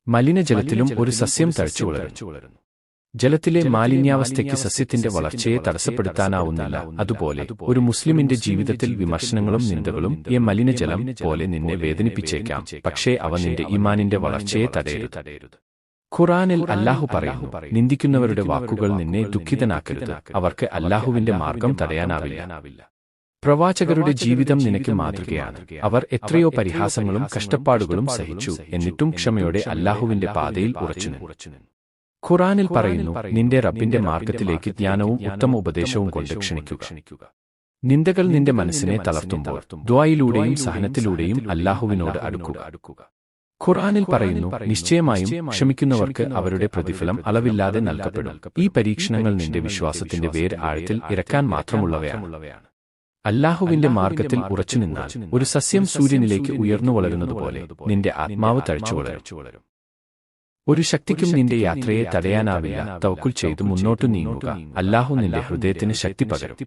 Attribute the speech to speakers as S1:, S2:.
S1: മലിനജലത്തിലും ഒരു സസ്യം തഴച്ചു വളരുന്നു. ജലത്തിലെ മാലിന്യാവസ്ഥയ്ക്ക് സസ്യത്തിന്റെ വളർച്ചയെ തടസ്സപ്പെടുത്താനാവുന്നില്ല. അതുപോലെ ഒരു മുസ്ലിമിന്റെ ജീവിതത്തിൽ വിമർശനങ്ങളും നിന്ദകളും മലിനജലം പോലെ നിന്നെ വേദനിപ്പിച്ചേക്കാം, പക്ഷേ അവ നിന്റെ ഈമാനിന്റെ വളർച്ചയെ തടയരുത്. ഖുർആനിൽ അല്ലാഹു പറയുന്നു, നിന്ദിക്കുന്നവരുടെ വാക്കുകൾ നിന്നെ ദുഃഖിതനാക്കരുത്, അവർക്ക് അല്ലാഹുവിന്റെ മാർഗം തടയാനാവില്ല. പ്രവാചകരുടെ ജീവിതം നിനക്ക് മാതൃകയാണ്. അവർ എത്രയോ പരിഹാസങ്ങളും കഷ്ടപ്പാടുകളും സഹിച്ചു, എന്നിട്ടും ക്ഷമയോടെ അല്ലാഹുവിന്റെ പാതയിൽ ഉറച്ചുനിന്നു. ഖുർആനിൽ പറയുന്നു, നിന്റെ റബ്ബിന്റെ മാർഗത്തിലേക്ക് ജ്ഞാനവും ഉത്തമ ഉപദേശവും കൊണ്ട് ക്ഷണിക്കുക. നിന്ദകൾ നിന്റെ മനസ്സിനെ തളർത്തുമ്പോൾ ദുആയിലൂടെയും സഹനത്തിലൂടെയും അല്ലാഹുവിനോട് അടുക്കുക. ഖുർആനിൽ പറയുന്നു, നിശ്ചയമായും ക്ഷമിക്കുന്നവർക്ക് അവരുടെ പ്രതിഫലം അളവില്ലാതെ നൽകപ്പെടും. ഈ പരീക്ഷണങ്ങൾ നിന്റെ വിശ്വാസത്തിന്റെ വേര് ആഴത്തിൽ ഇറക്കാൻ മാത്രമുള്ളവയാണ്. അല്ലാഹുവിന്റെ മാർഗത്തിൽ ഉറച്ചുനിന്നാൽ ഒരു സസ്യം സൂര്യനിലേക്ക് ഉയർന്നു വളരുന്നതുപോലെ നിന്റെ ആത്മാവ് തഴച്ചു വളരും. ഒരു ശക്തിക്കും നിന്റെ യാത്രയെ തടയാനാവില്ല. തവക്കുൽ ചെയ്ത് മുന്നോട്ടു നീങ്ങുക. അല്ലാഹു നിന്റെ ഹൃദയത്തിന് ശക്തി പകരും.